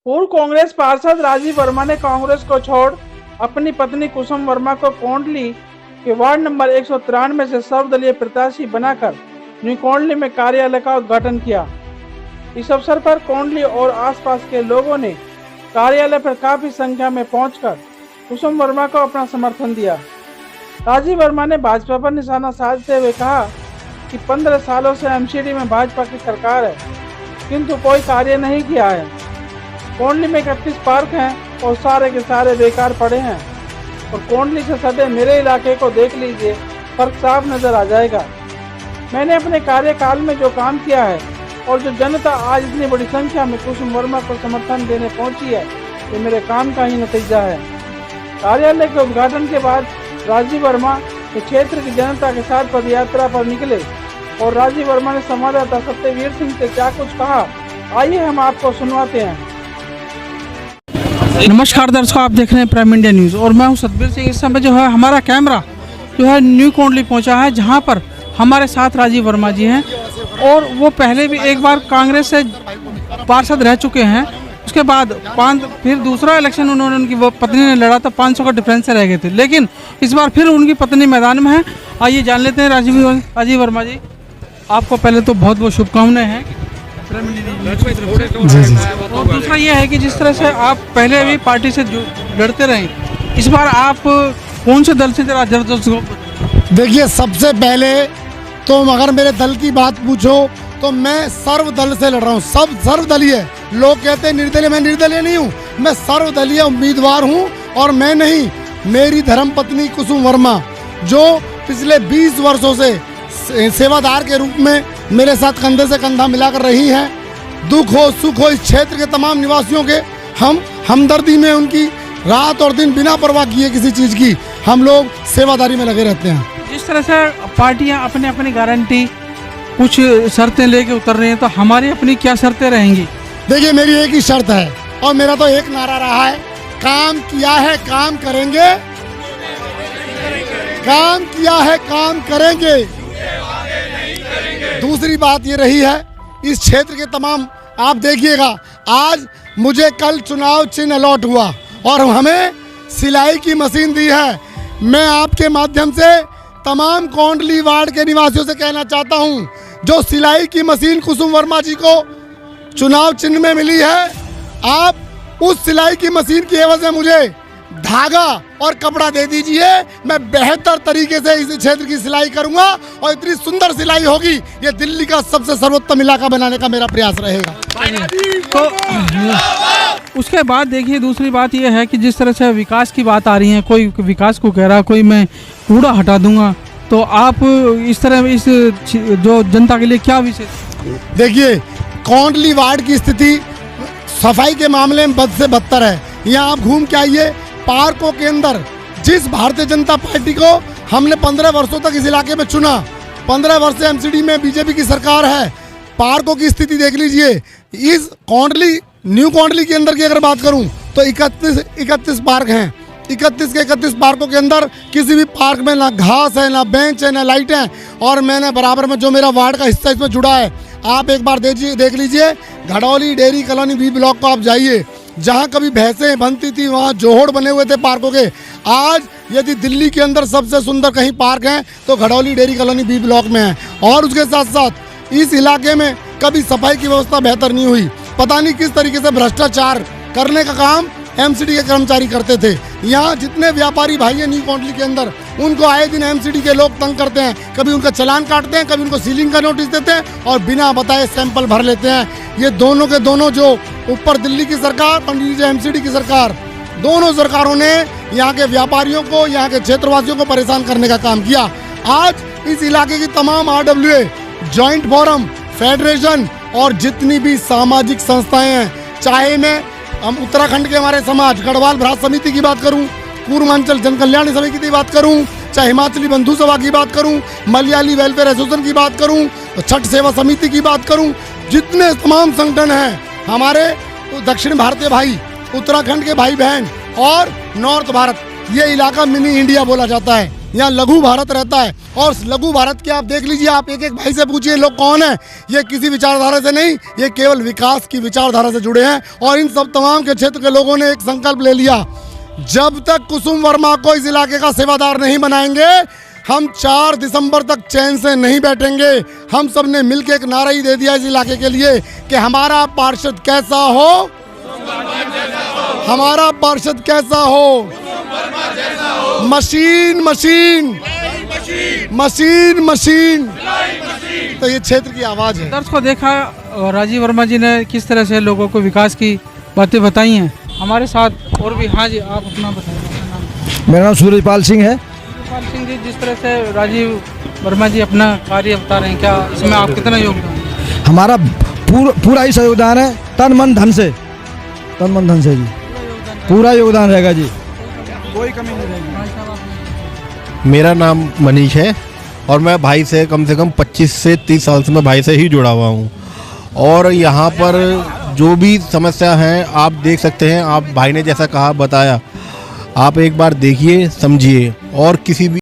पूर्व कांग्रेस पार्षद राजीव वर्मा ने कांग्रेस को छोड़ अपनी पत्नी कुसुम वर्मा को कोंडली के वार्ड नंबर 193 से सर्वदलीय प्रत्याशी बनाकर न्यू कोंडली में कार्यालय का उद्घाटन किया। इस अवसर पर कोंडली और आसपास के लोगों ने कार्यालय पर काफी संख्या में पहुंचकर कुसुम वर्मा को अपना समर्थन दिया। राजीव वर्मा ने भाजपा पर निशाना साधते हुए कहा कि 15 सालों से एमसीडी में भाजपा की सरकार है, किंतु कोई कार्य नहीं किया है। कोंडली में 31 पार्क हैं और सारे के सारे बेकार पड़े हैं और कोंडली से सटे मेरे इलाके को देख लीजिए, फर्क साफ नजर आ जाएगा। मैंने अपने कार्यकाल में जो काम किया है और जो जनता आज इतनी बड़ी संख्या में कुसुम वर्मा को समर्थन देने पहुंची है, ये मेरे काम का ही नतीजा है। कार्यालय के उद्घाटन के बाद राजीव वर्मा के क्षेत्र की जनता के साथ पदयात्रा पर निकले और राजीव वर्मा ने संवाददाता सत्यवीर सिंह से क्या कुछ कहा, आइए हम आपको सुनवाते हैं। नमस्कार दर्शकों, आप देख रहे हैं प्राइम इंडिया न्यूज़ और मैं हूं सतबीर सिंह। इस समय जो है हमारा कैमरा जो है न्यू कोंडली पहुंचा है, जहां पर हमारे साथ राजीव वर्मा जी हैं और वो पहले भी एक बार कांग्रेस से पार्षद रह चुके हैं। उसके बाद फिर दूसरा इलेक्शन उन्होंने उनकी वो पत्नी ने लड़ा था, 500 का डिफरेंस से रह गए थे, लेकिन इस बार फिर उनकी पत्नी मैदान में है। आइए जान लेते हैं। राजीव वर्मा जी, आपको पहले तो बहुत बहुत शुभकामनाएं हैं। जी। और दूसरा ये है कि जिस तरह से आप पहले भी पार्टी से लड़ते रहे, इस बार आप कौन से दल से देखिए, सबसे पहले तो अगर मेरे दल की बात पूछो तो मैं सर्वदल से लड़ रहा हूँ। सब सर्वदलीय। लोग कहते हैं निर्दलीय, मैं निर्दलीय नहीं हूँ, मैं सर्वदलीय उम्मीदवार हूँ। और मैं नहीं, मेरी धर्मपत्नी कुसुम वर्मा जो पिछले 20 वर्षों से सेवादार के रूप में मेरे साथ कंधे से कंधा मिलाकर रही है। दुख हो सुख हो इस क्षेत्र के तमाम निवासियों के हम हमदर्दी में उनकी रात और दिन बिना परवाह किए किसी चीज़ की हम लोग सेवादारी में लगे रहते हैं। जिस तरह से पार्टियां अपने अपनी गारंटी कुछ शर्तें लेके उतर रही हैं, तो हमारी अपनी क्या शर्तें रहेंगी? देखिए, मेरी एक ही शर्त है और मेरा तो एक नारा रहा है, काम किया है काम करेंगे, काम किया है काम करेंगे। दूसरी बात ये रही है, इस क्षेत्र के तमाम आप देखिएगा, आज मुझे कल चुनाव चिन्ह अलॉट हुआ और हमें सिलाई की मशीन दी है। मैं आपके माध्यम से तमाम कोंडली वार्ड के निवासियों से कहना चाहता हूं, जो सिलाई की मशीन कुसुम वर्मा जी को चुनाव चिन्ह में मिली है, आप उस सिलाई की मशीन की एवज में मुझे धागा और कपड़ा दे दीजिए। मैं बेहतर तरीके से इस क्षेत्र की सिलाई करूंगा और इतनी सुंदर सिलाई होगी, ये दिल्ली का सबसे सर्वोत्तम इलाका बनाने का मेरा प्रयास रहेगा। तो उसके बाद देखिए, दूसरी बात यह है कि जिस तरह से विकास की बात आ रही है, कोई विकास को कह रहा, कोई मैं कूड़ा हटा दूंगा, तो आप इस तरह इस जो जनता के लिए क्या विशेष? देखिए, कोंडली वार्ड की स्थिति सफाई के मामले में बद से बदतर है। यहाँ आप घूम के आइए, पार्कों के अंदर जिस भारतीय जनता पार्टी को हमने 15 वर्षों तक इस इलाके में चुना, 15 वर्ष से एमसीडी में बीजेपी की सरकार है, पार्कों की स्थिति देख लीजिए। इस कोंडली न्यू कोंडली के अंदर की अगर बात करूं तो 31 पार्क हैं। 31 के 31 पार्कों के अंदर किसी भी पार्क में ना घास है, ना बेंच है, ना लाइट है। और मैंने बराबर में जो मेरा वार्ड का हिस्सा इसमें जुड़ा है, आप एक बार देख लीजिए, घड़ौली डेयरी कॉलोनी बी ब्लॉक को आप जाइए, जहाँ कभी भैंसें बनती थी वहाँ जोहड़ बने हुए थे पार्कों के। आज यदि दिल्ली के अंदर सबसे सुंदर कहीं पार्क है तो घड़ौली डेयरी कॉलोनी बी ब्लॉक में है। और उसके साथ साथ इस इलाके में कभी सफाई की व्यवस्था बेहतर नहीं हुई। पता नहीं किस तरीके से भ्रष्टाचार करने का काम एमसीडी के कर्मचारी करते थे। यहाँ जितने व्यापारी भाई हैं न्यू कोंडली के अंदर, उनको आए दिन एमसीडी के लोग तंग करते हैं। कभी उनका चालान काटते हैं, कभी उनको सीलिंग का नोटिस देते हैं और बिना बताए सैंपल भर लेते हैं। ये दोनों के दोनों, जो ऊपर दिल्ली की सरकार और नीचे एमसीडी की सरकार, दोनों सरकारों ने यहाँ के व्यापारियों को, यहाँ के क्षेत्रवासियों को परेशान करने का काम किया। आज इस इलाके की तमाम RWA, जॉइंट फोरम, फेडरेशन और जितनी भी सामाजिक संस्थाएं हैं, चाहे मैं हम उत्तराखंड के हमारे समाज गढ़वाल भ्रात समिति की बात करूं, पूर्वांचल जन कल्याण समिति की बात करूं, चाहे हिमाचली बंधु सभा की बात करूं, मलयाली वेलफेयर एसोसिएशन की बात करूं, छठ सेवा समिति की बात करूं, जितने तमाम संगठन हैं हमारे, तो दक्षिण भारतीय भाई, उत्तराखंड के भाई बहन और नॉर्थ भारत, ये इलाका मिनी इंडिया बोला जाता है। यहाँ लघु भारत रहता है। और उस लघु भारत के आप देख लीजिए, आप एक एक भाई से पूछिए लोग कौन है, ये किसी विचारधारा से नहीं, ये केवल विकास की विचारधारा से जुड़े हैं। और इन सब तमाम के क्षेत्र के लोगों ने एक संकल्प ले लिया, जब तक कुसुम वर्मा को इस इलाके का सेवादार नहीं बनाएंगे हम 4 दिसंबर तक चैन से नहीं बैठेंगे। हम सब ने मिलकर एक नारा ही दे दिया इस इलाके के लिए कि हमारा पार्षद कैसा हो, हमारा पार्षद कैसा हो, मशीन मशीन मशीन मशीन। तो ये क्षेत्र की आवाज है। दर्शकों को देखा और राजीव वर्मा जी ने किस तरह से लोगों को विकास की बातें बताई हैं। हमारे साथ और भी, हाँ जी आप अपना बताइए, अपना नाम। मेरा नाम सूरजपाल सिंह है। सूरजपाल सिंह जी, जिस तरह से राजीव वर्मा जी अपना कार्य बता रहे हैं, क्या इसमें आप कितना योगदान है? हमारा पूरा ही योगदान है, तन मन धन से जी, पूरा योगदान रहेगा जी, कोई कमी नहीं रहेगी। मेरा नाम मनीष है और मैं भाई से कम 25 से 30 साल से मैं भाई से ही जुड़ा हुआ हूँ। और यहाँ पर जो भी समस्या हैं आप देख सकते हैं, आप भाई ने जैसा कहा बताया, आप एक बार देखिए समझिए। और किसी भी